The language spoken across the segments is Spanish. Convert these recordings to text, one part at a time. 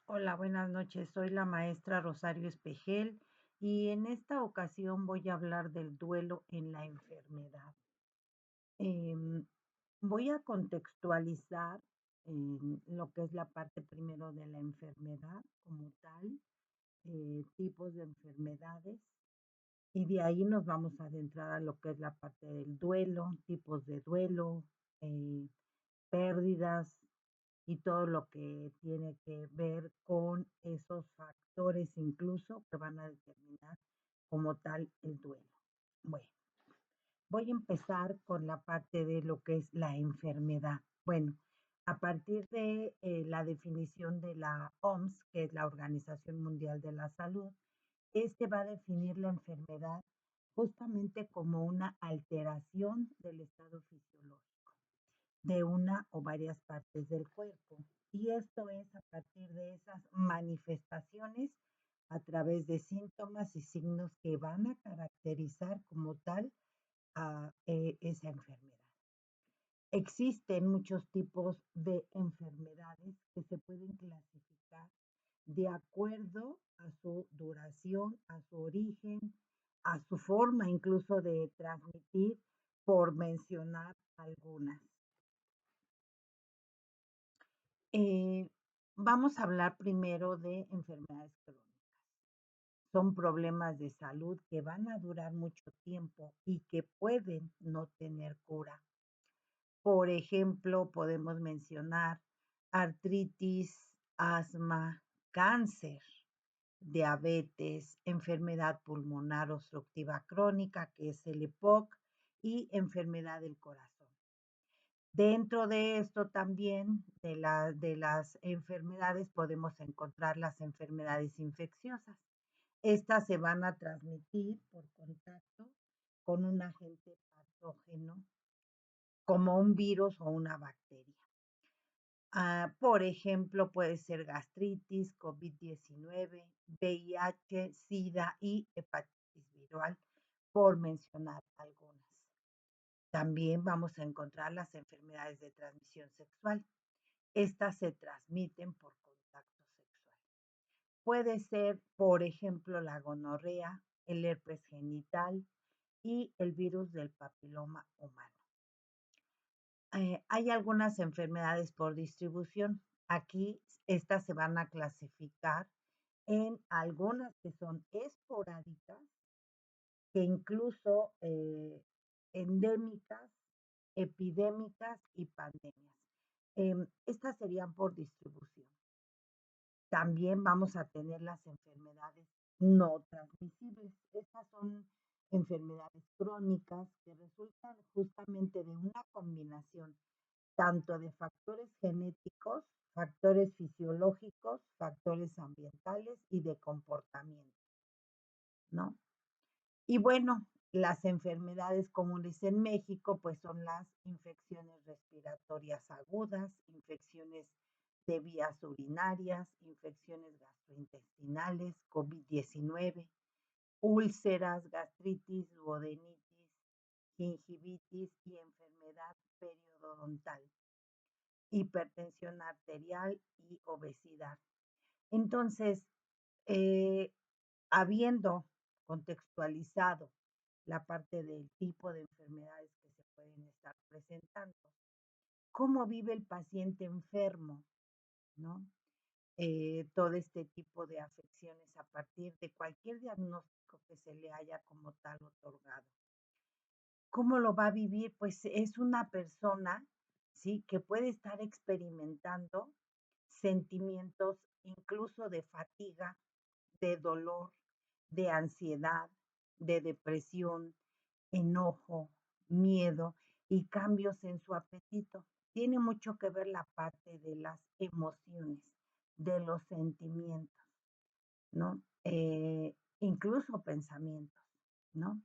Hola, buenas noches. Soy la maestra Rosario Espejel y en esta ocasión voy a hablar del duelo en la enfermedad. Em, Voy a contextualizar lo que es la parte primero de la enfermedad como tal, tipos de enfermedades, y de ahí nos vamos a adentrar a lo que es la parte del duelo, tipos de duelo, eh, pérdidas y todo lo que tiene que ver con esos factores incluso que van a determinar como tal el duelo. Bueno, voy a empezar con la parte de lo que es la enfermedad. Bueno, a partir de la definición de la OMS, que es la Organización Mundial de la Salud, este va a definir la enfermedad justamente como una alteración del estado fisiológico de una o varias partes del cuerpo. Y esto es a partir de esas manifestaciones a través de síntomas y signos que van a caracterizar como tal a esa enfermedad. Existen muchos tipos de enfermedades que se pueden clasificar de acuerdo a su duración, a su origen, a su forma incluso de transmitir, por mencionar algunas. Eh, Vamos a hablar primero de enfermedades crónicas. Son problemas de salud que van a durar mucho tiempo y que pueden no tener cura. Por ejemplo, podemos mencionar artritis, asma, cáncer, diabetes, enfermedad pulmonar obstructiva crónica, que es el EPOC, y enfermedad del corazón. Dentro de esto también, de las enfermedades, podemos encontrar las enfermedades infecciosas. Estas se van a transmitir por contacto con un agente patógeno, como un virus o una bacteria. Por ejemplo, puede ser gastritis, COVID-19, VIH, SIDA y hepatitis viral, por mencionar algunas. También vamos a encontrar las enfermedades de transmisión sexual. Estas se transmiten por contacto sexual. Puede ser, por ejemplo, la gonorrea, el herpes genital y el virus del papiloma humano. Hay algunas enfermedades por distribución. Aquí estas se van a clasificar en algunas que son esporádicas, que incluso endémicas, epidémicas y pandemias. Estas serían por distribución. También vamos a tener las enfermedades no transmisibles. Estas son enfermedades crónicas que resultan justamente de una combinación tanto de factores genéticos, factores fisiológicos, factores ambientales y de comportamiento, ¿no? Y bueno, las enfermedades comunes en México, pues son las infecciones respiratorias agudas, infecciones de vías urinarias, infecciones gastrointestinales, COVID-19, úlceras, gastritis, duodenitis, gingivitis y enfermedad periodontal, hipertensión arterial y obesidad. Entonces, eh, habiendo contextualizado la parte del tipo de enfermedades que se pueden estar presentando, cómo vive el paciente enfermo, ¿no? Todo este tipo de afecciones a partir de cualquier diagnóstico que se le haya como tal otorgado. ¿Cómo lo va a vivir? Pues es una persona, ¿sí? Que puede estar experimentando sentimientos incluso de fatiga, de dolor, de ansiedad, de depresión, enojo, miedo y cambios en su apetito. Tiene mucho que ver la parte de las emociones, de los sentimientos, ¿no? Incluso pensamientos, ¿no?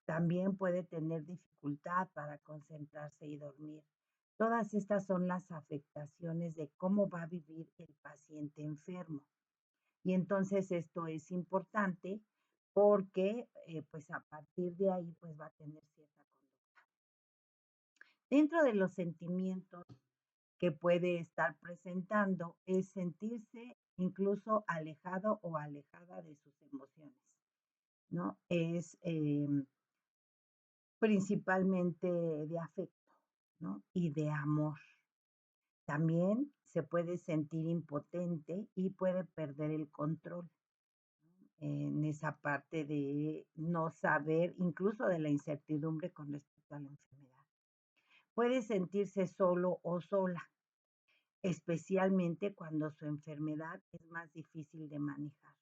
También puede tener dificultad para concentrarse y dormir. Todas estas son las afectaciones de cómo va a vivir el paciente enfermo. Y entonces esto es importante porque pues a partir de ahí pues va a tener cierta conducta. Dentro de los sentimientos que puede estar presentando es sentirse incluso alejado o alejada de sus emociones, ¿no? Es principalmente de afecto, ¿no? Y de amor. También se puede sentir impotente y puede perder el control en esa parte de no saber, incluso de la incertidumbre con respecto a la enfermedad. Puede sentirse solo o sola, especialmente cuando su enfermedad es más difícil de manejar.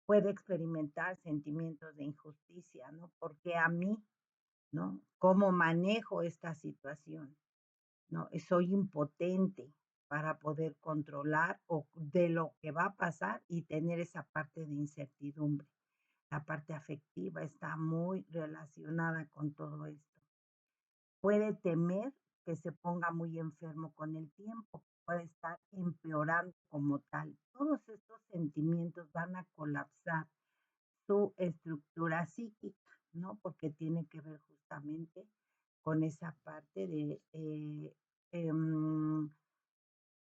Puede experimentar sentimientos de injusticia, ¿no? ¿Porque a mí, no? ¿Cómo manejo esta situación? ¿No? Soy impotente para poder controlar o de lo que va a pasar y tener esa parte de incertidumbre. La parte afectiva está muy relacionada con todo esto. Puede temer que se ponga muy enfermo con el tiempo, puede estar empeorando como tal. Todos estos sentimientos van a colapsar su estructura psíquica, ¿no? Porque tiene que ver justamente con esa parte de em,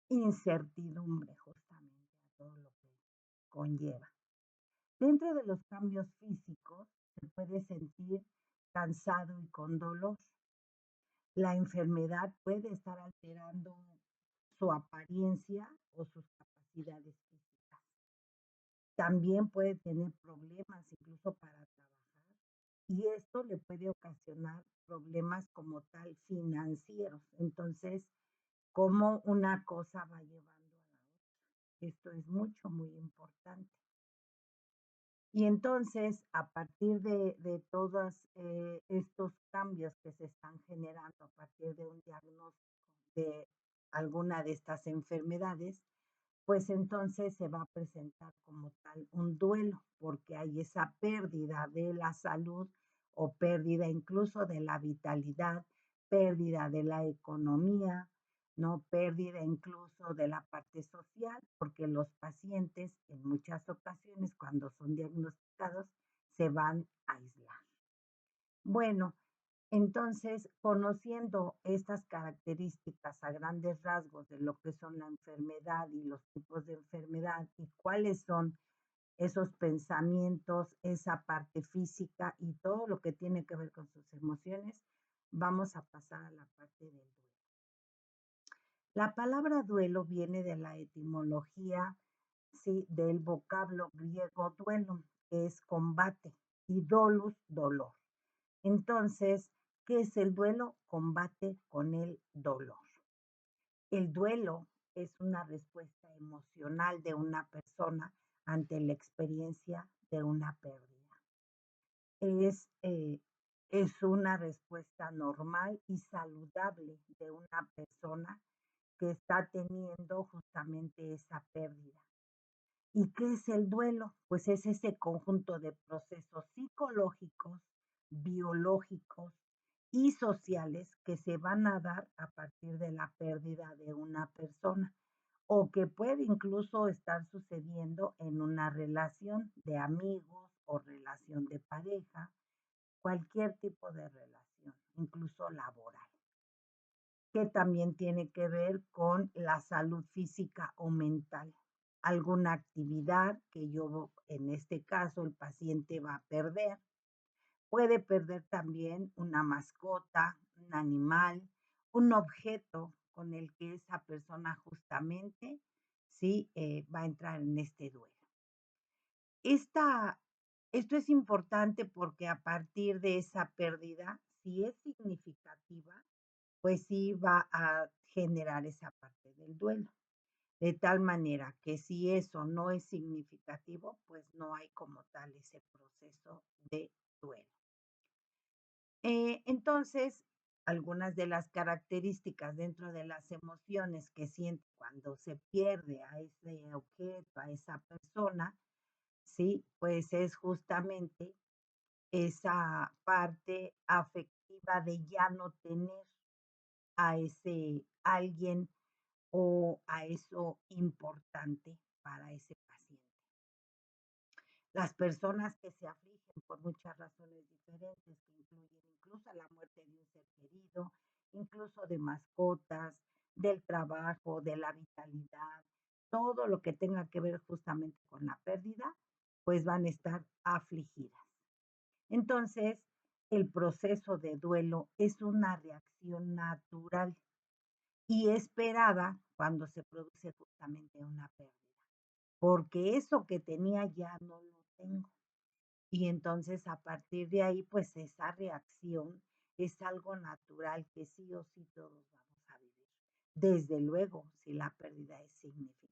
incertidumbre, justamente, a todo lo que conlleva. Dentro de los cambios físicos, se puede sentir cansado y con dolor. La enfermedad puede estar alterando su apariencia o sus capacidades físicas. También puede tener problemas incluso para trabajar y esto le puede ocasionar problemas como tal financieros. Entonces, cómo una cosa va llevando a la otra. Esto es mucho, muy importante. Y entonces, a partir de todos estos cambios que se están generando a partir de un diagnóstico de alguna de estas enfermedades, pues entonces se va a presentar como tal un duelo, porque hay esa pérdida de la salud o pérdida incluso de la vitalidad, pérdida de la economía, ¿no? Pérdida incluso de la parte social, porque los pacientes en muchas ocasiones cuando son diagnosticados se van a aislar. Bueno, entonces, conociendo estas características a grandes rasgos de lo que son la enfermedad y los tipos de enfermedad y cuáles son esos pensamientos, esa parte física y todo lo que tiene que ver con sus emociones, vamos a pasar a la parte del duelo. La palabra duelo viene de la etimología, sí, del vocablo griego duelo, que es combate, y dolus, dolor. Entonces, ¿qué es el duelo? Combate con el dolor. El duelo es una respuesta emocional de una persona ante la experiencia de una pérdida. Es una respuesta normal y saludable de una persona que está teniendo justamente esa pérdida. ¿Y qué es el duelo? Pues es ese conjunto de procesos psicológicos, biológicos y sociales que se van a dar a partir de la pérdida de una persona o que puede incluso estar sucediendo en una relación de amigos o relación de pareja, cualquier tipo de relación, incluso laboral, que también tiene que ver con la salud física o mental. Alguna actividad que yo, en este caso, el paciente va a perder. Puede perder también una mascota, un animal, un objeto con el que esa persona justamente sí va a entrar en este duelo. Esta, esto es importante porque a partir de esa pérdida, si es significativa, pues sí va a generar esa parte del duelo. De tal manera que si eso no es significativo, pues no hay como tal ese proceso de duelo. Entonces, algunas de las características dentro de las emociones que siente cuando se pierde a ese objeto, a esa persona, sí, pues es justamente esa parte afectiva de ya no tener a ese alguien o a eso importante para ese paciente. Las personas que se afligen por muchas razones diferentes, que incluyen incluso la muerte de un ser querido, incluso de mascotas, del trabajo, de la vitalidad, todo lo que tenga que ver justamente con la pérdida, pues van a estar afligidas. Entonces, el proceso de duelo es una reacción natural y esperada cuando se produce justamente una pérdida, porque eso que tenía ya no lo tengo. Y entonces a partir de ahí, pues esa reacción es algo natural que sí o sí todos vamos a vivir. Desde luego, si la pérdida es significativa.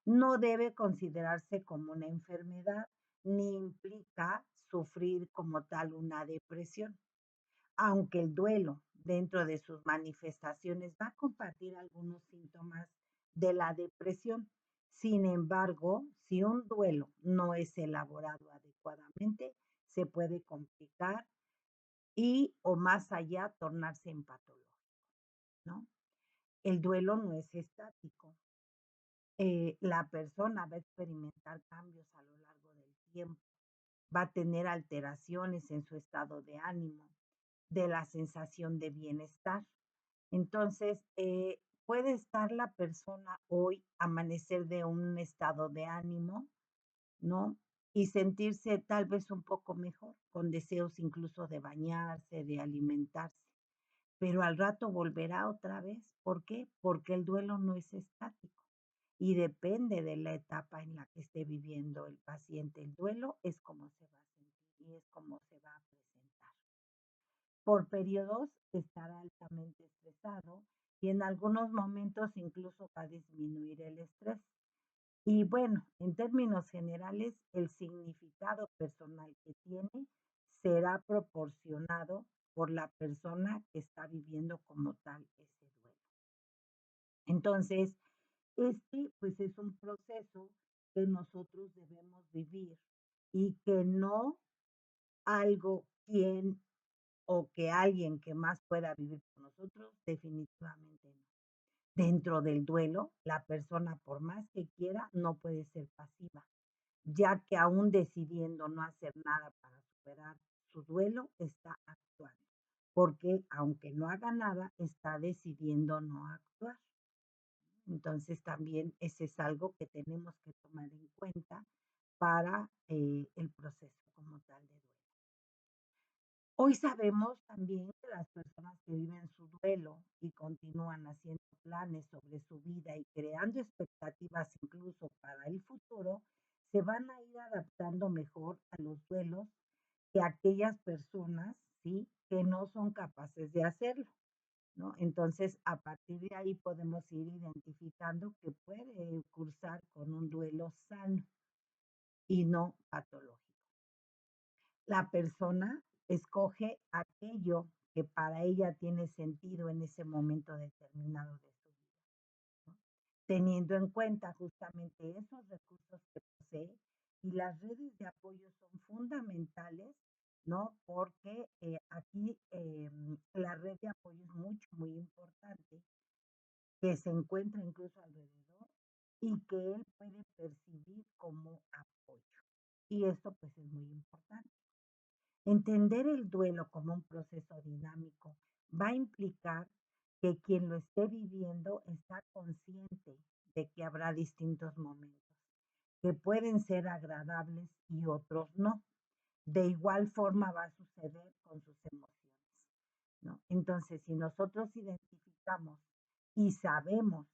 No debe considerarse como una enfermedad ni implica sufrir como tal una depresión, aunque el duelo dentro de sus manifestaciones va a compartir algunos síntomas de la depresión. Sin embargo, si un duelo no es elaborado adecuadamente, se puede complicar y o más allá tornarse en patología, ¿no? El duelo no es estático. La persona va a experimentar cambios a lo largo del tiempo, va a tener alteraciones en su estado de ánimo, de la sensación de bienestar. Entonces, puede estar la persona hoy, amanecer de un estado de ánimo, ¿no? Y sentirse tal vez un poco mejor, con deseos incluso de bañarse, de alimentarse, pero al rato volverá otra vez. ¿Por qué? Porque el duelo no es estático y depende de la etapa en la que esté viviendo el paciente. El duelo es como se va a sentir y es como se va a presentar. Por periodos estará altamente estresado y en algunos momentos incluso va a disminuir el estrés. Y bueno, en términos generales, el significado personal que tiene será proporcionado por la persona que está viviendo como tal ese duelo. Entonces, este pues es un proceso que nosotros debemos vivir y que no algo, quien o que alguien que más pueda vivir con nosotros, definitivamente no. Dentro del duelo, la persona, por más que quiera, no puede ser pasiva, ya que aún decidiendo no hacer nada para superar su duelo, está actuando, porque aunque no haga nada, está decidiendo no actuar. Entonces también ese es algo que tenemos que tomar en cuenta para el proceso como tal de duelo. Hoy sabemos también que las personas que viven su duelo y continúan haciendo planes sobre su vida y creando expectativas incluso para el futuro, se van a ir adaptando mejor a los duelos que aquellas personas, ¿sí? Que no son capaces de hacerlo, ¿no? Entonces, a partir de ahí podemos ir identificando que puede cursar con un duelo sano y no patológico. La persona escoge aquello que para ella tiene sentido en ese momento determinado de su vida, ¿no? Teniendo en cuenta justamente esos recursos que posee y las redes de apoyo son fundamentales, ¿no? Porque aquí la red de apoyo es mucho, muy importante, que se encuentra incluso alrededor y que él puede percibir como apoyo. Y esto pues es muy importante. Entender el duelo como un proceso dinámico va a implicar que quien lo esté viviendo está consciente de que habrá distintos momentos, que pueden ser agradables y otros no. De igual forma va a suceder con sus emociones, ¿no? Entonces, si nosotros identificamos y sabemos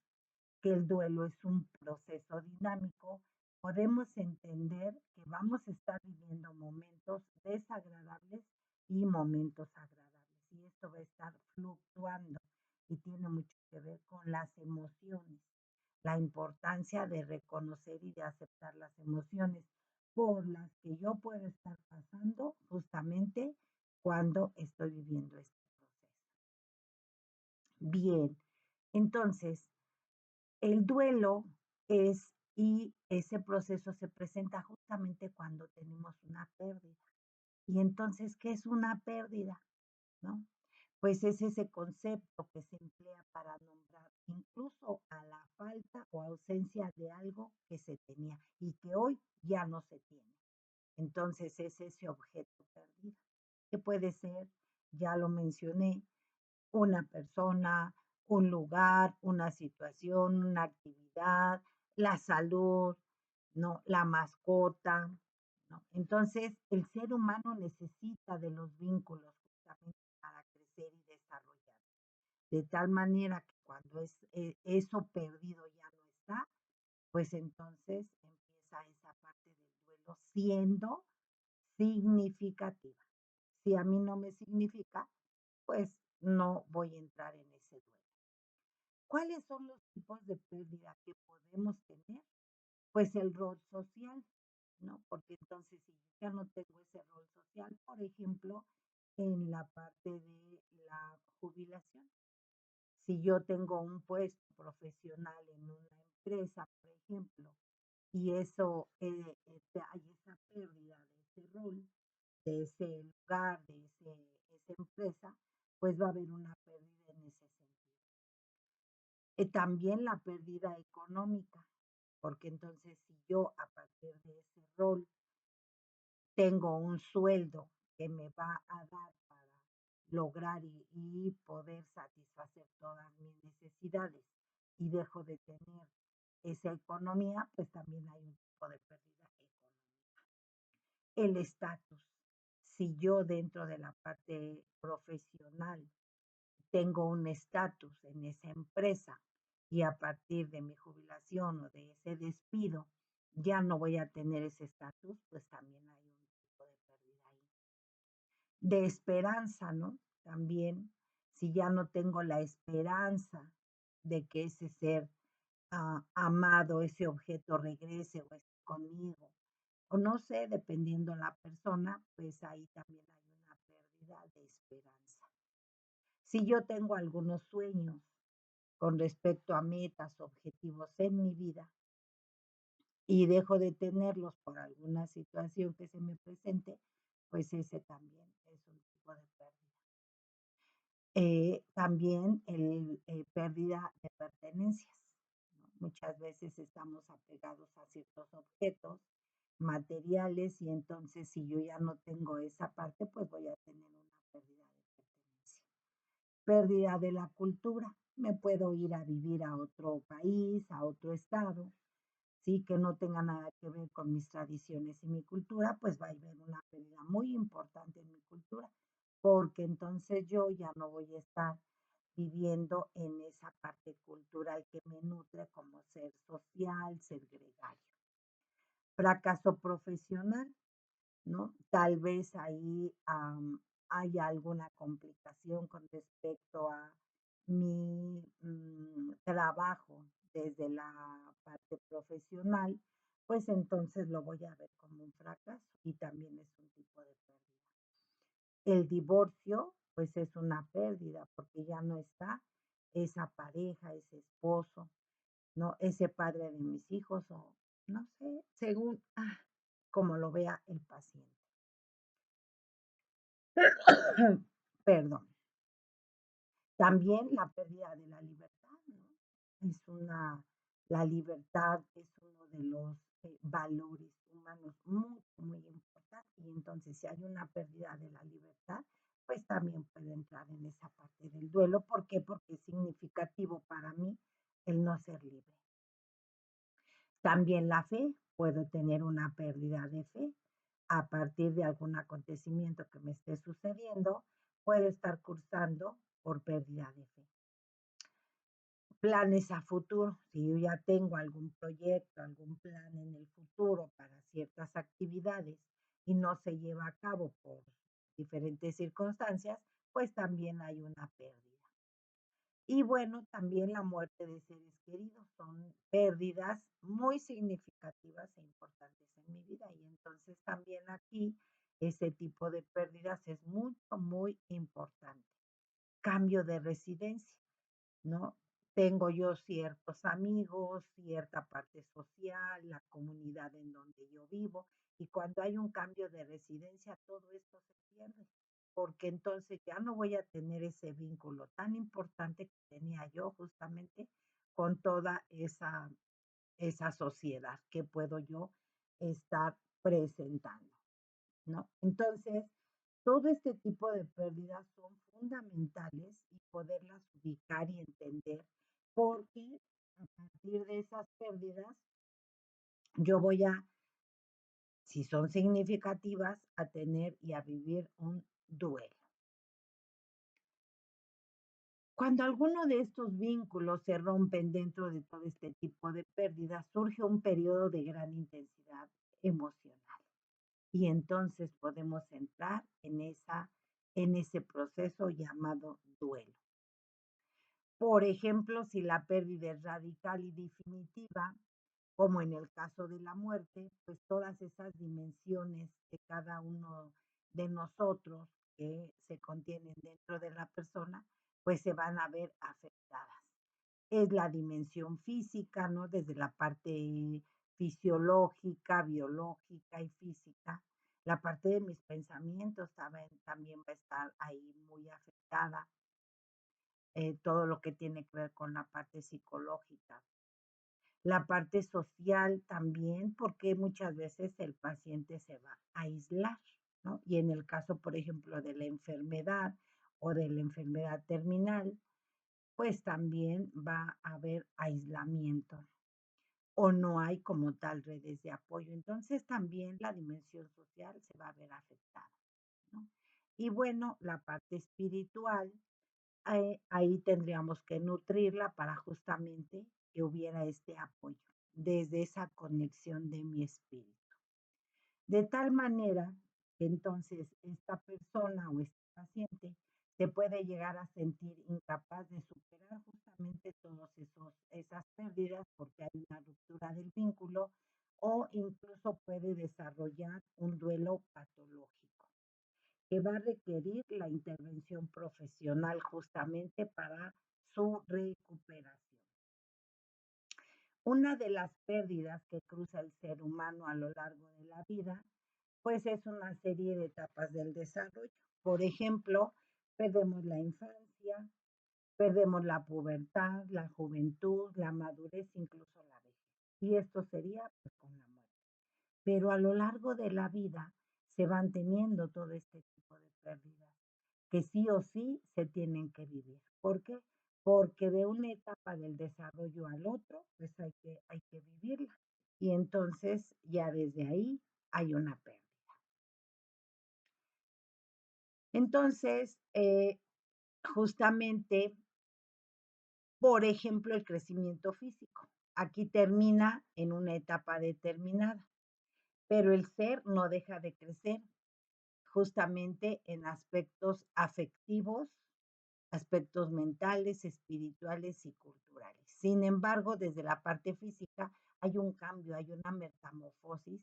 que el duelo es un proceso dinámico, podemos entender que vamos a estar viviendo momentos desagradables y momentos agradables. Y esto va a estar fluctuando y tiene mucho que ver con las emociones, la importancia de reconocer y de aceptar las emociones por las que yo puedo estar pasando justamente cuando estoy viviendo este proceso. Bien, entonces, el duelo es y ese proceso se presenta justamente cuando tenemos una pérdida. Y entonces, ¿qué es una pérdida? ¿No? Pues es ese concepto que se emplea para nombrar incluso a la falta o ausencia de algo que se tenía y que hoy ya no se tiene. Entonces es ese objeto perdido, que puede ser, ya lo mencioné, una persona, un lugar, una situación, una actividad, la salud, ¿no? La mascota, ¿no? Entonces, el ser humano necesita de los vínculos justamente para crecer y desarrollar. De tal manera que cuando eso perdido ya no está, pues entonces empieza esa parte del duelo siendo significativa. Si a mí no me significa, pues no voy a entrar en ese duelo. ¿Cuáles son los tipos de pérdida que podemos tener? Pues el rol social, ¿no? Porque entonces si yo ya no tengo ese rol social, por ejemplo, en la parte de la jubilación. Si yo tengo un puesto profesional en una empresa, por ejemplo, y eso, hay esa pérdida de ese rol, de ese lugar, esa empresa, pues va a haber una pérdida en ese sentido. También la pérdida económica, porque entonces si yo a partir de ese rol tengo un sueldo que me va a dar para lograr y poder satisfacer todas mis necesidades y dejo de tener esa economía, pues también hay un tipo de pérdida económica. El estatus. Si yo dentro de la parte profesional tengo un estatus en esa empresa y a partir de mi jubilación o de ese despido ya no voy a tener ese estatus, pues también hay un tipo de pérdida ahí. De esperanza, ¿no? También, si ya no tengo la esperanza de que ese ser amado, ese objeto regrese o esté conmigo, o no sé, dependiendo la persona, pues ahí también hay una pérdida de esperanza. Si yo tengo algunos sueños con respecto a metas, objetivos en mi vida y dejo de tenerlos por alguna situación que se me presente, pues ese también es un tipo de pérdida. También el pérdida de pertenencias, ¿no? Muchas veces estamos apegados a ciertos objetos materiales y entonces si yo ya no tengo esa parte, pues voy a tener una pérdida de pertenencia. Pérdida de la cultura. Me puedo ir a vivir a otro país, a otro estado, sí, que no tenga nada que ver con mis tradiciones y mi cultura, pues va a haber una pérdida muy importante en mi cultura, porque entonces yo ya no voy a estar viviendo en esa parte cultural que me nutre como ser social, ser gregario. Fracaso profesional, ¿no? Tal vez ahí haya alguna complicación con respecto a mi trabajo desde la parte profesional, pues entonces lo voy a ver como un fracaso y también es un tipo de pérdida. El divorcio, pues es una pérdida porque ya no está esa pareja, ese esposo, ¿no? Ese padre de mis hijos o no sé, según como lo vea el paciente. Perdón. También la pérdida de la libertad, ¿no? La libertad es uno de los valores humanos muy, muy importantes. Y entonces, si hay una pérdida de la libertad, pues también puede entrar en esa parte del duelo. ¿Por qué? Porque es significativo para mí el no ser libre. También la fe, puedo tener una pérdida de fe a partir de algún acontecimiento que me esté sucediendo, puedo estar cursando por pérdida de fe. Planes a futuro, si yo ya tengo algún proyecto, algún plan en el futuro para ciertas actividades y no se lleva a cabo por diferentes circunstancias, pues también hay una pérdida. Y bueno, también la muerte de seres queridos son pérdidas muy significativas e importantes en mi vida. Y entonces también aquí ese tipo de pérdidas es mucho, muy importante. Cambio de residencia, ¿no? Tengo yo ciertos amigos, cierta parte social, la comunidad en donde yo vivo, y cuando hay un cambio de residencia, todo esto se pierde, porque entonces ya no voy a tener ese vínculo tan importante que tenía yo justamente con toda esa sociedad que puedo yo estar presentando, ¿no? Entonces, Todo este tipo de pérdidas son fundamentales y poderlas ubicar y entender, porque a partir de esas pérdidas yo voy a, si son significativas, a tener y a vivir un duelo. Cuando alguno de estos vínculos se rompen dentro de todo este tipo de pérdidas, surge un periodo de gran intensidad emocional. Y entonces podemos entrar en ese proceso llamado duelo. Por ejemplo, si la pérdida es radical y definitiva, como en el caso de la muerte, pues todas esas dimensiones de cada uno de nosotros que se contienen dentro de la persona, pues se van a ver afectadas. Es la dimensión física, ¿no? Desde la parte fisiológica, biológica y física. La parte de mis pensamientos también va a estar ahí muy afectada. Todo lo que tiene que ver con la parte psicológica. La parte social también, porque muchas veces el paciente se va a aislar, ¿no? Y en el caso, por ejemplo, de la enfermedad o de la enfermedad terminal, pues también va a haber aislamiento o no hay como tal redes de apoyo. Entonces también la dimensión social se va a ver afectada, ¿no? Y bueno, la parte espiritual, ahí tendríamos que nutrirla para justamente que hubiera este apoyo desde esa conexión de mi espíritu. De tal manera que entonces esta persona o este paciente se puede llegar a sentir incapaz de superar justamente todos esas pérdidas porque hay una ruptura del vínculo o incluso puede desarrollar un duelo patológico que va a requerir la intervención profesional justamente para su recuperación. Una de las pérdidas que cruza el ser humano a lo largo de la vida, pues es una serie de etapas del desarrollo. Por ejemplo, perdemos la infancia, perdemos la pubertad, la juventud, la madurez, incluso la vejez. Y esto sería pues, con la muerte. Pero a lo largo de la vida se van teniendo todo este tipo de pérdidas que sí o sí se tienen que vivir. ¿Por qué? Porque de una etapa del desarrollo al otro, pues hay que vivirla. Y entonces ya desde ahí hay una pérdida. Entonces, justamente, por ejemplo, el crecimiento físico. Aquí termina en una etapa determinada, pero el ser no deja de crecer justamente en aspectos afectivos, aspectos mentales, espirituales y culturales. Sin embargo, desde la parte física hay un cambio, hay una metamorfosis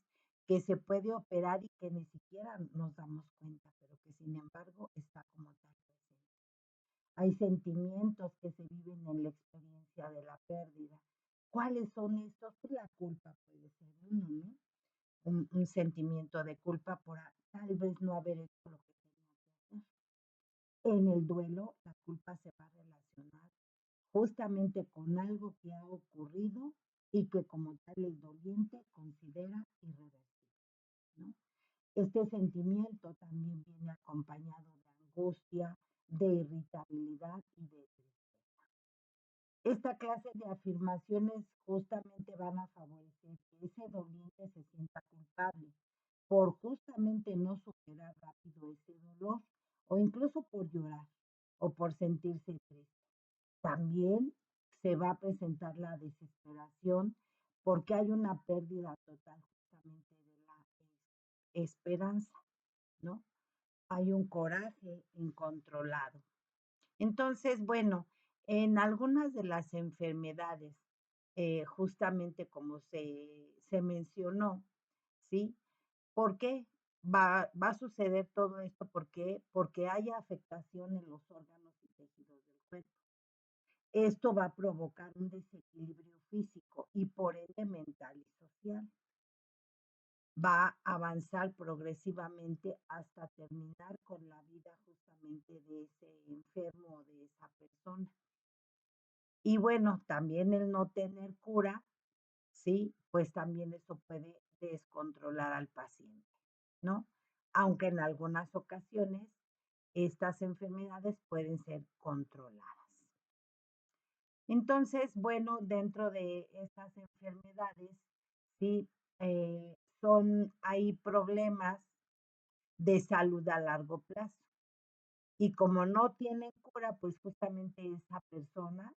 que se puede operar y que ni siquiera nos damos cuenta, pero que sin embargo está como tal presente. Hay sentimientos que se viven en la experiencia de la pérdida. ¿Cuáles son estos? Pues la culpa puede ser uno, ¿no? Un sentimiento de culpa por tal vez no haber hecho lo que tenía que hacer. En el duelo, la culpa se va a relacionar justamente con algo que ha ocurrido y que como tal el doliente considera irreversible, ¿no? Este sentimiento también viene acompañado de angustia, de irritabilidad y de tristeza. Esta clase de afirmaciones justamente van a favorecer que ese doliente se sienta culpable por justamente no superar rápido ese dolor o incluso por llorar o por sentirse triste. También se va a presentar la desesperación porque hay una pérdida total justamente de la esperanza, ¿no? Hay un coraje incontrolado. Entonces, bueno, en algunas de las enfermedades, justamente como se mencionó, ¿sí? ¿Por qué va a suceder todo esto? ¿Por qué? Porque hay afectación en los órganos y tejidos del cuerpo. Esto va a provocar un desequilibrio físico y por ende mental y social. Va a avanzar progresivamente hasta terminar con la vida justamente de ese enfermo o de esa persona. Y bueno, también el no tener cura, ¿sí? Pues también eso puede descontrolar al paciente, ¿no? aunque en algunas ocasiones estas enfermedades pueden ser controladas. Entonces, bueno, dentro de estas enfermedades, sí, hay problemas de salud a largo plazo. Y como no tienen cura, pues justamente esa persona,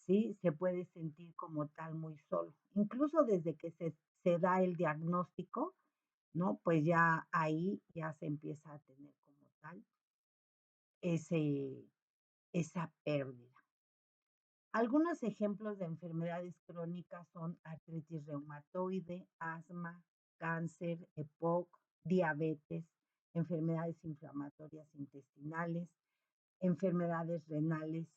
sí, se puede sentir como tal muy solo. Incluso desde que se da el diagnóstico, ¿no? Pues ya ahí ya se empieza a tener como tal ese, esa pérdida. Algunos ejemplos de enfermedades crónicas son artritis reumatoide, asma, cáncer, EPOC, diabetes, enfermedades inflamatorias intestinales, enfermedades renales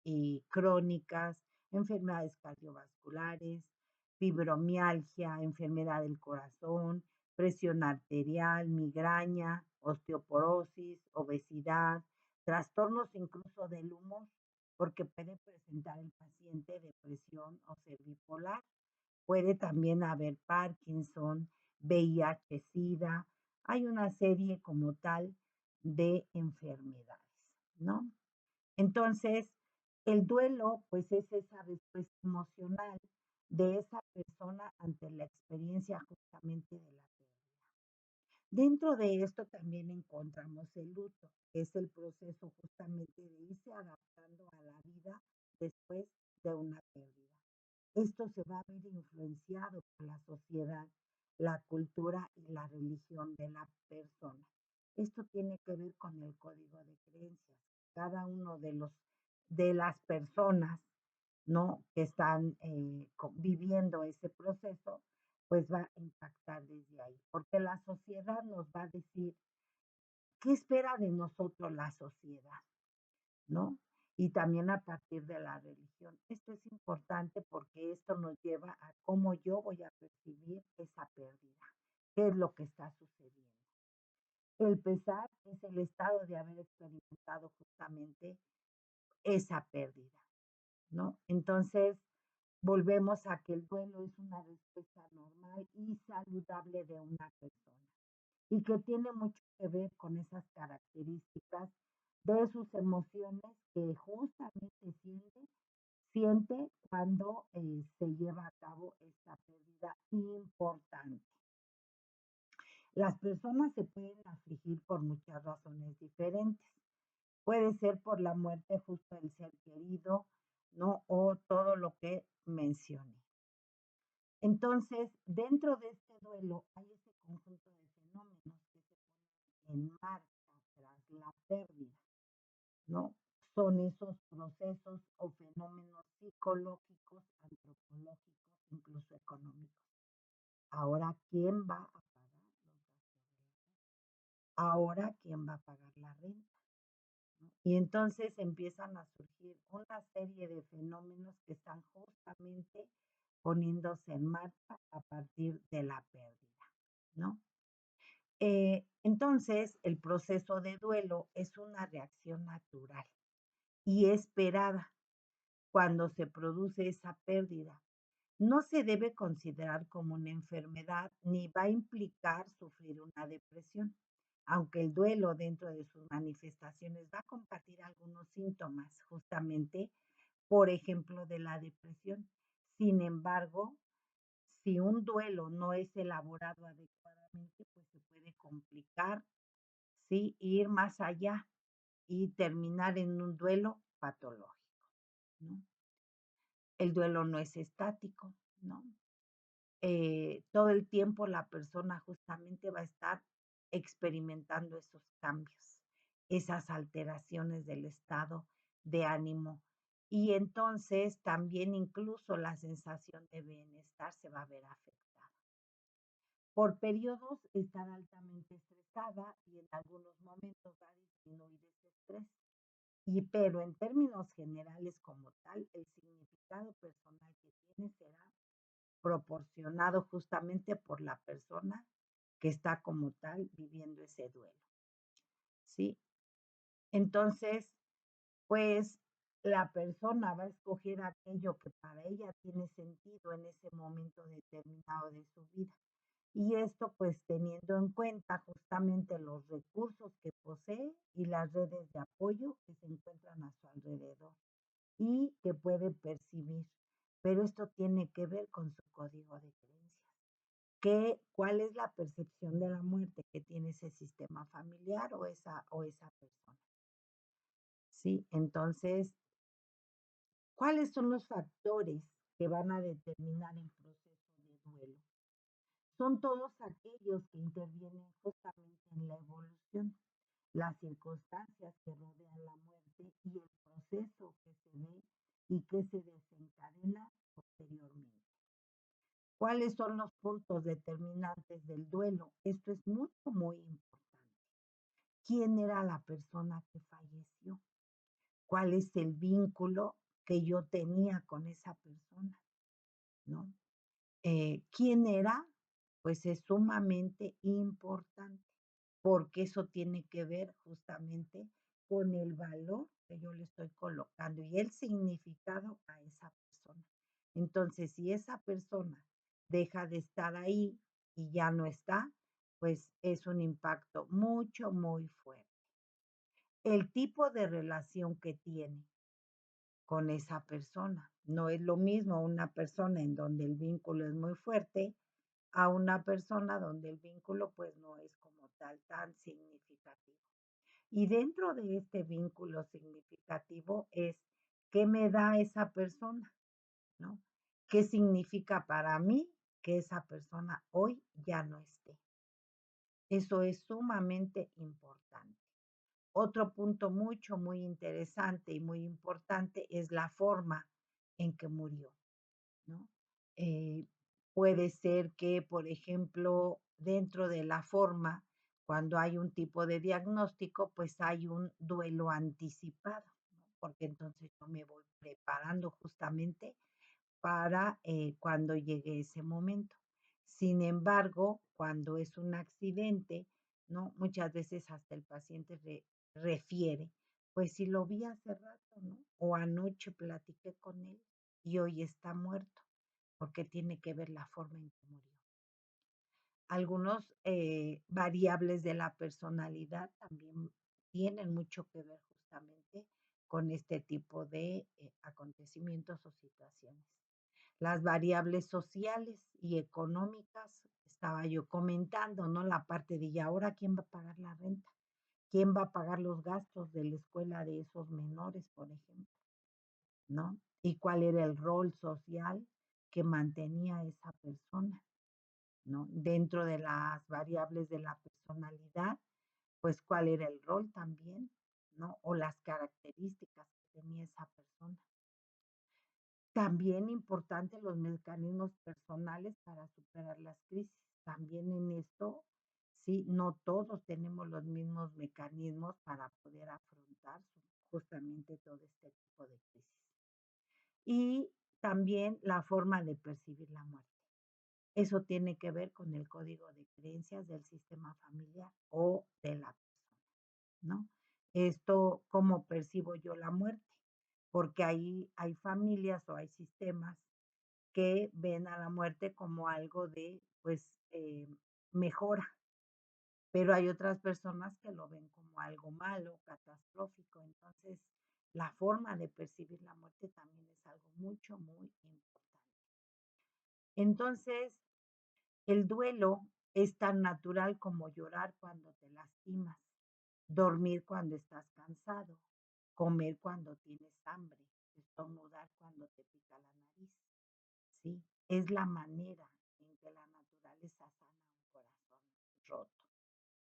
y crónicas, enfermedades cardiovasculares, fibromialgia, enfermedad del corazón, presión arterial, migraña, osteoporosis, obesidad, trastornos incluso del humor, porque puede presentar el paciente depresión o ser bipolar. Puede también haber Parkinson, VIH, SIDA. Hay una serie como tal de enfermedades, ¿no? Entonces, el duelo, pues es esa respuesta emocional de esa persona ante la experiencia justamente de la pérdida. Dentro de esto también encontramos el luto, que es el proceso justamente de irse adaptando a la vida después de una pérdida. Esto se va a ver influenciado por la sociedad, la cultura y la religión de la persona. Esto tiene que ver con el código de creencias. Cada uno de las personas, ¿no? Que están viviendo ese proceso, pues va a impactar desde ahí, porque la sociedad nos va a decir qué espera de nosotros la sociedad, ¿no? Y también a partir de la religión. Esto es importante porque esto nos lleva a cómo yo voy a percibir esa pérdida, qué es lo que está sucediendo. El pesar es el estado de haber experimentado justamente esa pérdida, ¿no? Entonces, volvemos a que el duelo es una respuesta normal y saludable de una persona y que tiene mucho que ver con esas características de sus emociones que justamente siente cuando se lleva a cabo esta pérdida importante. Las personas se pueden afligir por muchas razones diferentes. Puede ser por la muerte justo del ser querido, ¿no? O todo lo que mencioné. Entonces, dentro de este duelo hay ese conjunto de fenómenos que se ponen en marcha tras la pérdida, ¿no? Son esos procesos o fenómenos psicológicos, antropológicos, incluso económicos. Ahora, ¿quién va a pagar los gastos de la casa? Ahora, ¿quién va a pagar la renta? ¿No? Y entonces empiezan a surgir una serie de fenómenos que están justamente poniéndose en marcha a partir de la pérdida, ¿no? Entonces, el proceso de duelo es una reacción natural y esperada cuando se produce esa pérdida. No se debe considerar como una enfermedad ni va a implicar sufrir una depresión, aunque el duelo dentro de sus manifestaciones va a compartir algunos síntomas, justamente, por ejemplo, de la depresión. Sin embargo, si un duelo no es elaborado adecuadamente, pues se puede complicar, ¿sí? Ir más allá y terminar en un duelo patológico, ¿no? El duelo no es estático, ¿no? Todo el tiempo la persona justamente va a estar experimentando esos cambios, esas alteraciones del estado de ánimo. Y entonces también incluso la sensación de bienestar se va a ver afectada. Por periodos estar altamente estresada y en algunos momentos va a disminuir ese estrés. Pero en términos generales como tal, el significado personal que tiene será proporcionado justamente por la persona que está como tal viviendo ese duelo, ¿sí? Entonces, pues la persona va a escoger aquello que para ella tiene sentido en ese momento determinado de su vida. Y esto pues teniendo en cuenta justamente los recursos que posee y las redes de apoyo que se encuentran a su alrededor y que puede percibir. Pero esto tiene que ver con su código de creencias. ¿Cuál es la percepción de la muerte que tiene ese sistema familiar o esa persona? Sí, entonces, ¿cuáles son los factores que van a determinar el proceso de duelo? Son todos aquellos que intervienen justamente en la evolución, las circunstancias que rodean la muerte y el proceso que se ve y que se desencadena posteriormente. ¿Cuáles son los puntos determinantes del duelo? Esto es mucho, muy importante. ¿Quién era la persona que falleció? ¿Cuál es el vínculo que yo tenía con esa persona? ¿No? ¿Quién era? Pues es sumamente importante, porque eso tiene que ver justamente con el valor que yo le estoy colocando y el significado a esa persona. Entonces, si esa persona deja de estar ahí y ya no está, pues es un impacto mucho, muy fuerte. El tipo de relación que tiene con esa persona. No es lo mismo una persona en donde el vínculo es muy fuerte a una persona donde el vínculo pues no es como tal tan significativo. Y dentro de este vínculo significativo es qué me da esa persona, ¿no? ¿Qué significa para mí que esa persona hoy ya no esté? Eso es sumamente importante. Otro punto mucho, muy interesante y muy importante es la forma en que murió, ¿no? Eh, Puede ser que, por ejemplo, dentro de la forma, cuando hay un tipo de diagnóstico, pues hay un duelo anticipado, ¿no? Porque entonces yo me voy preparando justamente para cuando llegue ese momento. Sin embargo, cuando es un accidente, ¿no? Muchas veces hasta el paciente refiere, pues si lo vi hace rato, ¿no? O anoche platiqué con él y hoy está muerto, porque tiene que ver la forma en que murió. Algunos variables de la personalidad también tienen mucho que ver justamente con este tipo de acontecimientos o situaciones. Las variables sociales y económicas, estaba yo comentando, ¿no? La parte de, ¿y ahora quién va a pagar la renta? ¿Quién va a pagar los gastos de la escuela de esos menores, por ejemplo? ¿No? ¿Y cuál era el rol social que mantenía esa persona? ¿No? Dentro de las variables de la personalidad, pues cuál era el rol también, ¿no? O las características que tenía esa persona. También importante los mecanismos personales para superar las crisis. También en esto, sí, no todos tenemos los mismos mecanismos para poder afrontar justamente todo este tipo de crisis. Y también la forma de percibir la muerte. Eso tiene que ver con el código de creencias del sistema familiar o de la persona, ¿no? Esto, ¿cómo percibo yo la muerte? Porque ahí hay familias o hay sistemas que ven a la muerte como algo de, pues, mejora, pero hay otras personas que lo ven como algo malo, catastrófico. Entonces, la forma de percibir la muerte también es algo mucho, muy importante. Entonces, el duelo es tan natural como llorar cuando te lastimas, dormir cuando estás cansado, comer cuando tienes hambre, estornudar cuando te pica la nariz. Sí, es la manera en que la naturaleza sana un corazón roto.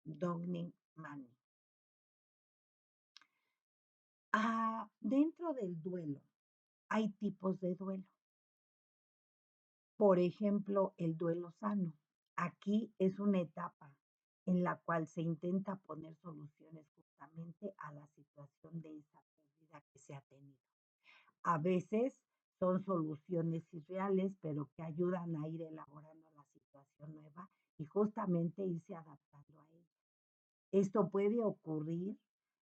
Dogning Manny. Dentro del duelo hay tipos de duelo. Por ejemplo, el duelo sano. Aquí es una etapa en la cual se intenta poner soluciones justamente a la situación de esa pérdida que se ha tenido. A veces son soluciones irreales, pero que ayudan a ir elaborando la situación nueva y justamente irse adaptando a ella. Esto puede ocurrir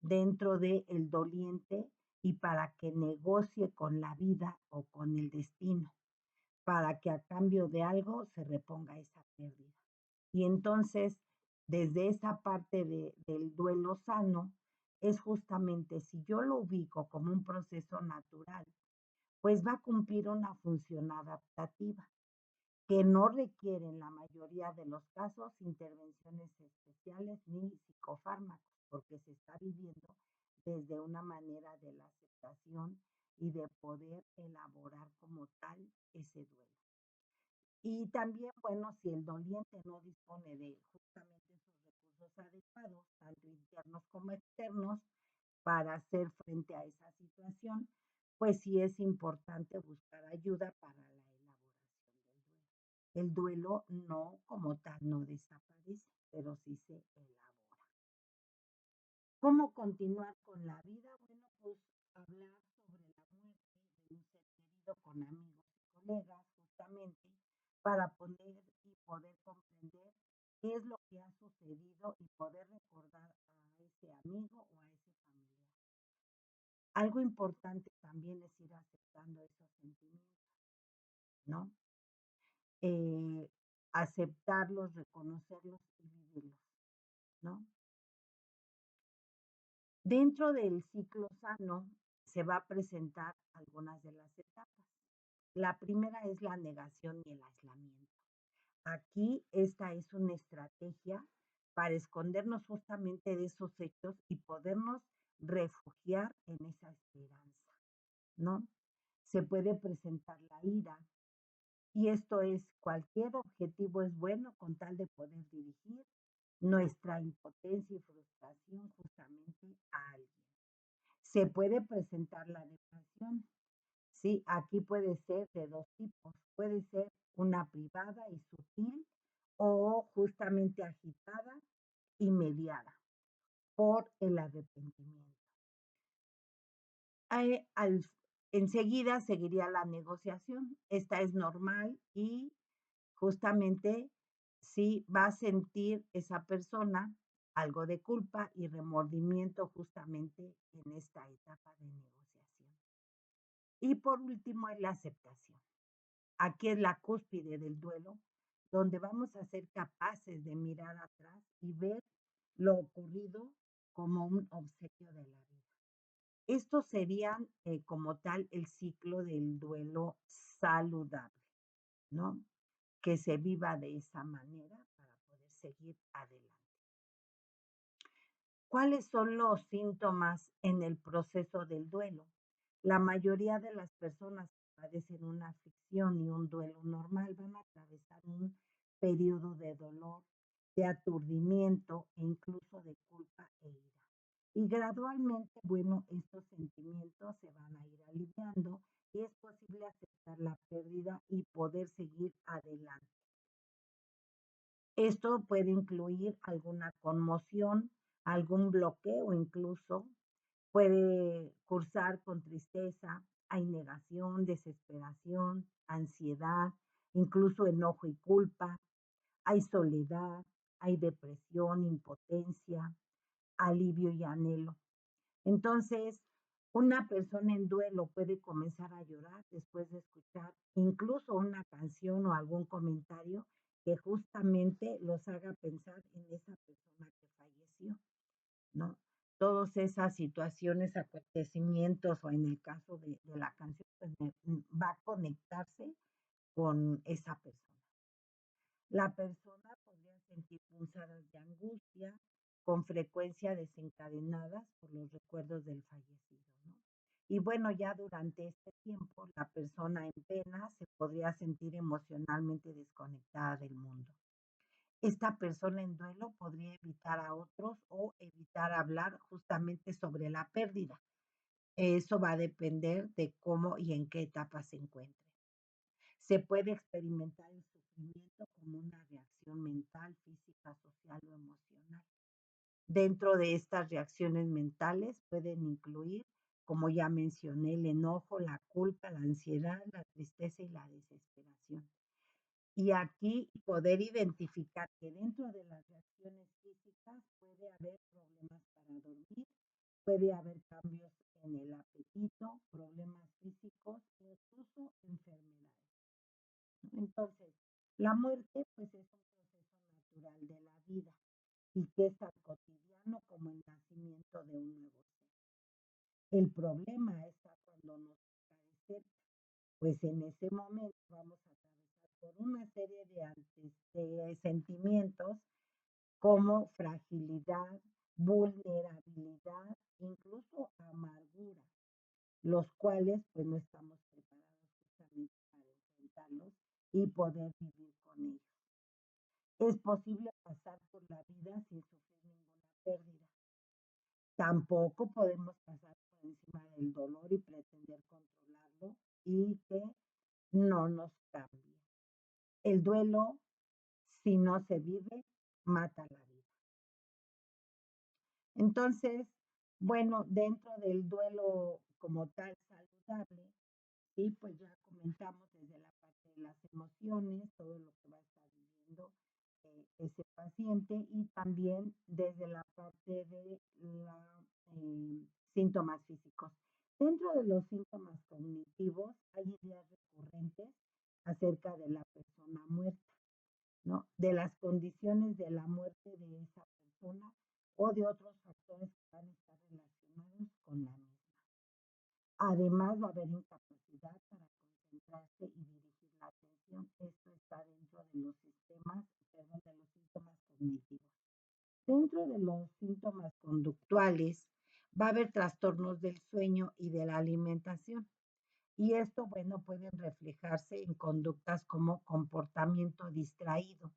dentro del doliente y para que negocie con la vida o con el destino, para que a cambio de algo se reponga esa pérdida. Y entonces, desde esa parte del duelo sano, es justamente si yo lo ubico como un proceso natural, pues va a cumplir una función adaptativa que no requiere en la mayoría de los casos intervenciones especiales ni psicofármacos, porque se está viviendo desde una manera de la aceptación y de poder elaborar como tal ese duelo. Y también, bueno, si el doliente no dispone de justamente esos recursos adecuados, tanto internos como externos, para hacer frente a esa situación, pues sí es importante buscar ayuda para la elaboración del duelo. El duelo no como tal no desaparece, pero sí se elabora. ¿Cómo continuar con la vida? Bueno, pues hablar sobre la muerte de un ser querido con amigos y colegas, justamente, para poder y poder comprender qué es lo que ha sucedido y poder recordar a ese amigo o a ese familiar. Algo importante también es ir aceptando esos sentimientos, ¿no? Eh, Aceptarlos, reconocerlos y vivirlos, ¿no? Dentro del ciclo sano se va a presentar algunas de las etapas. La primera es la negación y el aislamiento. Aquí esta es una estrategia para escondernos justamente de esos hechos y podernos refugiar en esa esperanza, ¿no? Se puede presentar la ira y esto es cualquier objetivo es bueno con tal de poder dirigir nuestra impotencia y frustración justamente a alguien. Se puede presentar la depresión. Sí, aquí puede ser de dos tipos. Puede ser una privada y sutil o justamente agitada y mediada por el arrepentimiento. Eh, al- Enseguida seguiría la negociación. Esta es normal y justamente sí va a sentir esa persona algo de culpa y remordimiento justamente en esta etapa de negociación. Y por último es la aceptación. Aquí es la cúspide del duelo, donde vamos a ser capaces de mirar atrás y ver lo ocurrido como un obsequio de la vida. Estos serían como tal el ciclo del duelo saludable, ¿no? Que se viva de esa manera para poder seguir adelante. ¿Cuáles son los síntomas en el proceso del duelo? La mayoría de las personas que padecen una aflicción y un duelo normal van a atravesar un periodo de dolor, de aturdimiento e incluso de culpa e ira. Y gradualmente, bueno, estos sentimientos se van a ir aliviando y es posible aceptar la pérdida y poder seguir adelante. Esto puede incluir alguna conmoción, algún bloqueo incluso, puede cursar con tristeza, hay negación, desesperación, ansiedad, incluso enojo y culpa, hay soledad, hay depresión, impotencia, alivio y anhelo. Entonces, una persona en duelo puede comenzar a llorar después de escuchar incluso una canción o algún comentario que justamente los haga pensar en esa persona que falleció, ¿no? Todas esas situaciones, acontecimientos o en el caso de la canción, pues va a conectarse con esa persona. La persona podría sentir punzadas de angustia, con frecuencia desencadenadas por los recuerdos del fallecido, ¿no? Y bueno, ya durante este tiempo, la persona en pena se podría sentir emocionalmente desconectada del mundo. Esta persona en duelo podría evitar a otros o evitar hablar justamente sobre la pérdida. Eso va a depender de cómo y en qué etapa se encuentre. Se puede experimentar el sufrimiento como una reacción mental, física, social o emocional. Dentro de estas reacciones mentales pueden incluir, como ya mencioné, el enojo, la culpa, la ansiedad, la tristeza y la desesperación. Y aquí poder identificar que dentro de las reacciones físicas puede haber problemas para dormir, puede haber cambios en el apetito, problemas físicos, incluso enfermedades. Entonces, la muerte pues es un proceso natural de la vida y que es tan cotidiano como el nacimiento de un nuevo ser. El problema está cuando nos cae cerca, pues en ese momento vamos a atravesar por una serie de sentimientos como fragilidad, vulnerabilidad, incluso amargura, los cuales pues no estamos preparados justamente para enfrentarlos y poder vivir con ellos. Es posible pasar por la vida sin sufrir ninguna pérdida. Tampoco podemos pasar por encima del dolor y pretender controlarlo y que no nos cambie. El duelo, si no se vive, mata la vida. Entonces, bueno, dentro del duelo como tal saludable, sí, pues ya comentamos desde la parte de las emociones, todo lo que va a estar viviendo ese paciente y también desde la parte de los síntomas físicos. Dentro de los síntomas cognitivos hay ideas recurrentes acerca de la persona muerta, ¿no? De las condiciones de la muerte de esa persona o de otros factores que van a estar relacionados con la misma. Además, va a haber incapacidad para concentrarse y dirigir la atención. Esto está dentro de los sistemas, perdón, de los síntomas cognitivos. Dentro de los síntomas conductuales, va a haber trastornos del sueño y de la alimentación. Y esto, bueno, pueden reflejarse en conductas como comportamiento distraído.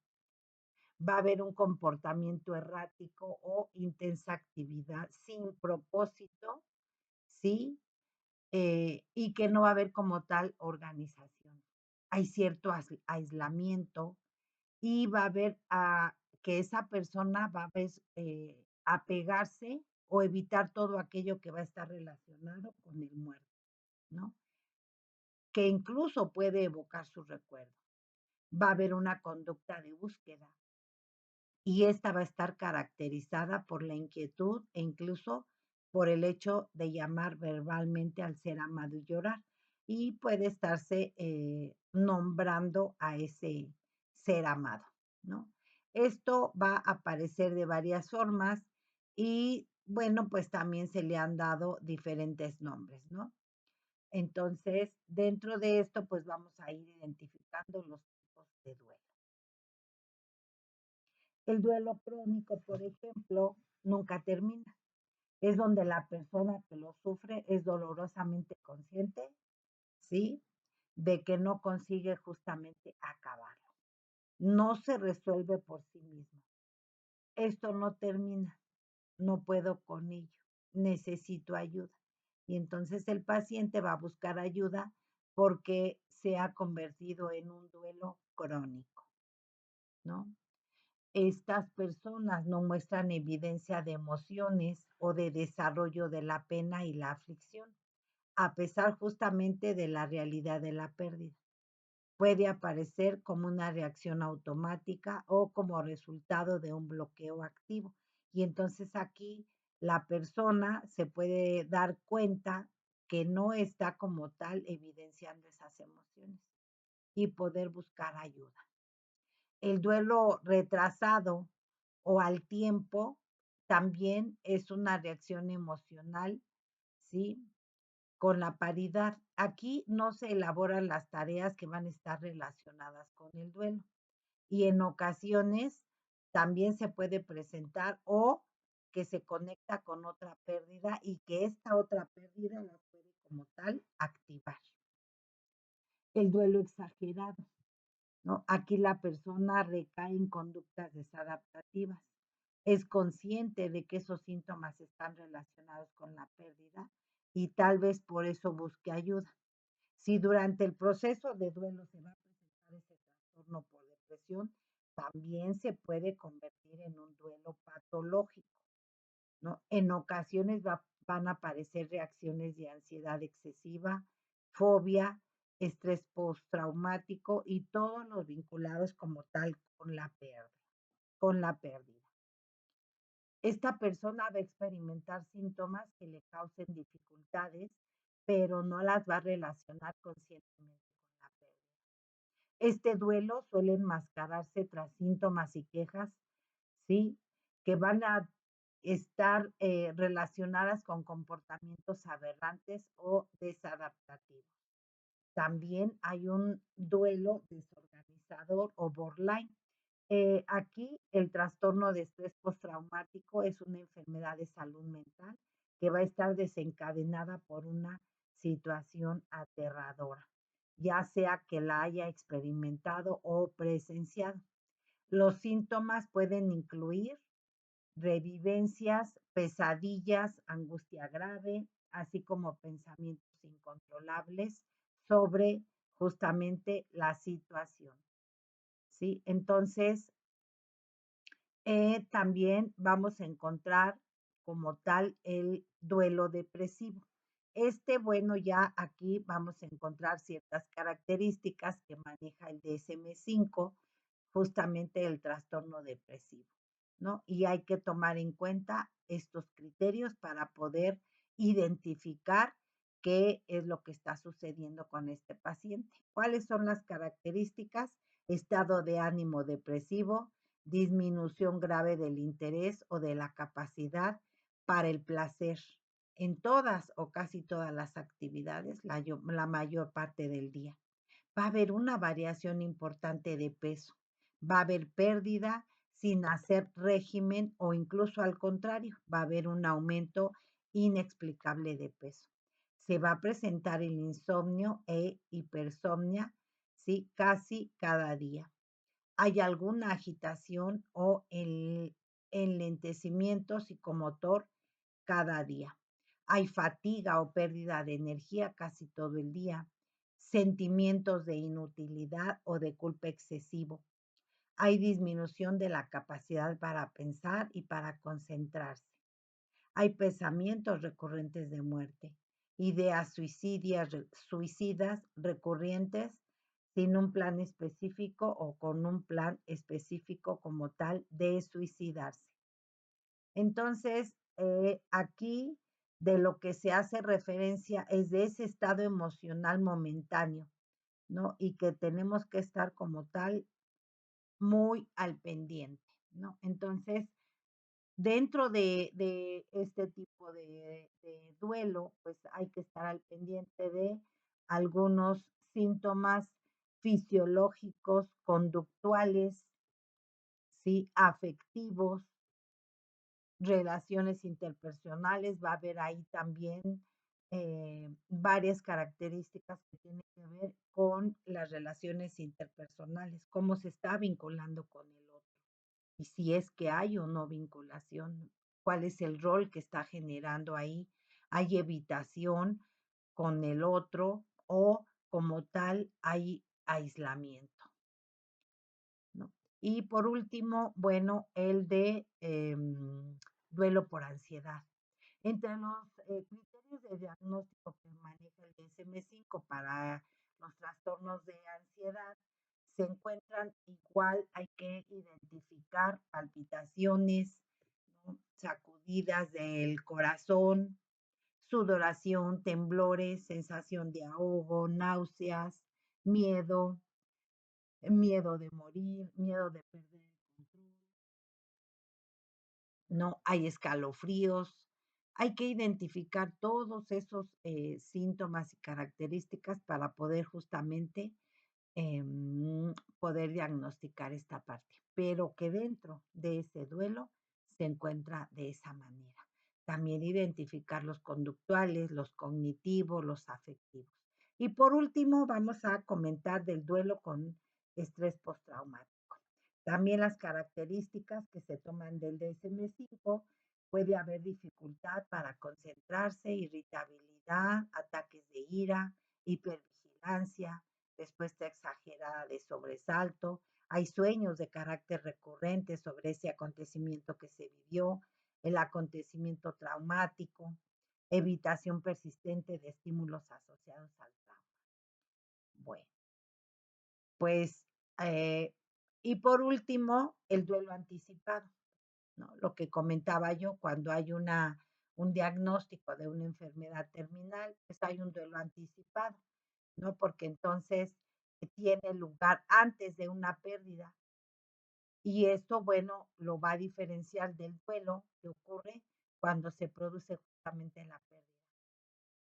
Va a haber un comportamiento errático o intensa actividad sin propósito, ¿sí? Y que no va a haber como tal organización. Hay cierto aislamiento y va a haber que esa persona va a apegarse o evitar todo aquello que va a estar relacionado con el muerto, ¿no? Que incluso puede evocar su recuerdo. Va a haber una conducta de búsqueda y esta va a estar caracterizada por la inquietud e incluso por el hecho de llamar verbalmente al ser amado y llorar. Y puede estarse nombrando a ese ser amado, ¿no? Esto va a aparecer de varias formas y bueno, pues también se le han dado diferentes nombres, ¿no? Entonces, dentro de esto, pues vamos a ir identificando los tipos de duelo. El duelo crónico, por ejemplo, nunca termina. Es donde la persona que lo sufre es dolorosamente consciente, ¿sí? De que no consigue justamente acabarlo. No se resuelve por sí mismo. Esto no termina, no puedo con ello, necesito ayuda. Y entonces el paciente va a buscar ayuda porque se ha convertido en un duelo crónico, ¿no? Estas personas no muestran evidencia de emociones o de desarrollo de la pena y la aflicción, a pesar justamente de la realidad de la pérdida. Puede aparecer como una reacción automática o como resultado de un bloqueo activo. Y entonces aquí la persona se puede dar cuenta que no está como tal evidenciando esas emociones y poder buscar ayuda. El duelo retrasado o al tiempo también es una reacción emocional, ¿sí? Con la paridad. Aquí no se elaboran las tareas que van a estar relacionadas con el duelo. Y en ocasiones también se puede presentar o que se conecta con otra pérdida y que esta otra pérdida la puede como tal activar. El duelo exagerado, ¿no? Aquí la persona recae en conductas desadaptativas. Es consciente de que esos síntomas están relacionados con la pérdida y tal vez por eso busque ayuda. Si durante el proceso de duelo se va a presentar ese trastorno por depresión, también se puede convertir en un duelo patológico, ¿no? En ocasiones van a aparecer reacciones de ansiedad excesiva, fobia, estrés postraumático y todos los vinculados como tal con la pérdida. Esta persona va a experimentar síntomas que le causen dificultades, pero no las va a relacionar conscientemente con la pérdida. Este duelo suele enmascararse tras síntomas y quejas, ¿sí? Que van a estar relacionadas con comportamientos aberrantes o desadaptativos. También hay un duelo desorganizador o borderline. Aquí el trastorno de estrés postraumático es una enfermedad de salud mental que va a estar desencadenada por una situación aterradora, ya sea que la haya experimentado o presenciado. Los síntomas pueden incluir revivencias, pesadillas, angustia grave, así como pensamientos incontrolables sobre justamente la situación, ¿sí? Entonces, también vamos a encontrar como tal el duelo depresivo. Bueno, ya aquí vamos a encontrar ciertas características que maneja el DSM-5, justamente el trastorno depresivo, ¿no? Y hay que tomar en cuenta estos criterios para poder identificar qué es lo que está sucediendo con este paciente. ¿Cuáles son las características? Estado de ánimo depresivo, disminución grave del interés o de la capacidad para el placer en todas o casi todas las actividades, la mayor parte del día. Va a haber una variación importante de peso, va a haber pérdida sin hacer régimen o incluso al contrario, va a haber un aumento inexplicable de peso. Se va a presentar el insomnio e hipersomnia, ¿sí? Casi cada día. Hay alguna agitación o el enlentecimiento psicomotor cada día. Hay fatiga o pérdida de energía casi todo el día, sentimientos de inutilidad o de culpa excesivo. Hay disminución de la capacidad para pensar y para concentrarse. Hay pensamientos recurrentes de muerte, ideas suicidas recurrentes sin un plan específico o con un plan específico como tal de suicidarse. Entonces, aquí de lo que se hace referencia es de ese estado emocional momentáneo, ¿no? Y que tenemos que estar como tal muy al pendiente, ¿no? Entonces, dentro de este tipo de duelo, pues hay que estar al pendiente de algunos síntomas fisiológicos, conductuales, ¿sí? Afectivos, relaciones interpersonales, va a haber ahí también varias características que tienen que ver con las relaciones interpersonales, cómo se está vinculando con el otro y si es que hay o no vinculación, cuál es el rol que está generando ahí, hay evitación con el otro o como tal hay aislamiento, ¿no? Y por último, bueno, el de duelo por ansiedad. Entre los criterios de diagnóstico que maneja el DSM-5 para los trastornos de ansiedad, se encuentran igual, hay que identificar palpitaciones, ¿no? Sacudidas del corazón, sudoración, temblores, sensación de ahogo, náuseas, miedo, miedo de morir, miedo de perder el control, ¿no? Hay escalofríos. Hay que identificar todos esos síntomas y características para poder justamente poder diagnosticar esta parte, pero que dentro de ese duelo se encuentra de esa manera. También identificar los conductuales, los cognitivos, los afectivos. Y por último, vamos a comentar del duelo con estrés postraumático. También las características que se toman del DSM-5, puede haber dificultad para concentrarse, irritabilidad, ataques de ira, hipervigilancia, respuesta exagerada de sobresalto, hay sueños de carácter recurrente sobre ese acontecimiento que se vivió, el acontecimiento traumático, evitación persistente de estímulos asociados al trauma. Bueno, pues, eh, y por último, el duelo anticipado, ¿no? Lo que comentaba yo, cuando hay un diagnóstico de una enfermedad terminal, pues hay un duelo anticipado, ¿no? Porque entonces que tiene lugar antes de una pérdida. Y esto, bueno, lo va a diferenciar del duelo que ocurre cuando se produce justamente la pérdida.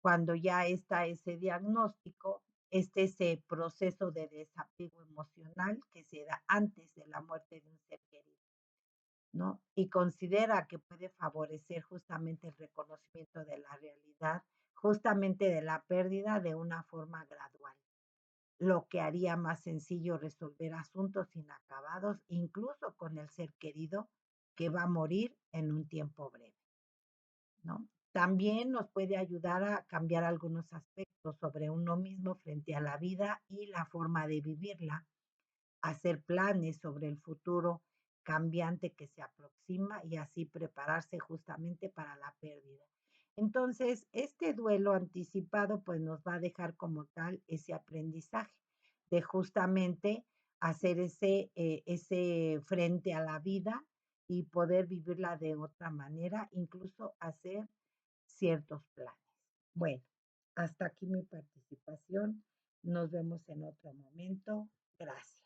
Cuando ya está ese diagnóstico, ese proceso de desapego emocional que se da antes de la muerte de un ser querido, ¿no? Y considera que puede favorecer justamente el reconocimiento de la realidad, justamente de la pérdida de una forma gradual, lo que haría más sencillo resolver asuntos inacabados, incluso con el ser querido que va a morir en un tiempo breve, ¿no? También nos puede ayudar a cambiar algunos aspectos sobre uno mismo frente a la vida y la forma de vivirla, hacer planes sobre el futuro cambiante que se aproxima y así prepararse justamente para la pérdida. Entonces, este duelo anticipado pues nos va a dejar como tal ese aprendizaje de justamente hacer ese frente a la vida y poder vivirla de otra manera, incluso hacer ciertos planes. Bueno, hasta aquí mi participación. Nos vemos en otro momento. Gracias.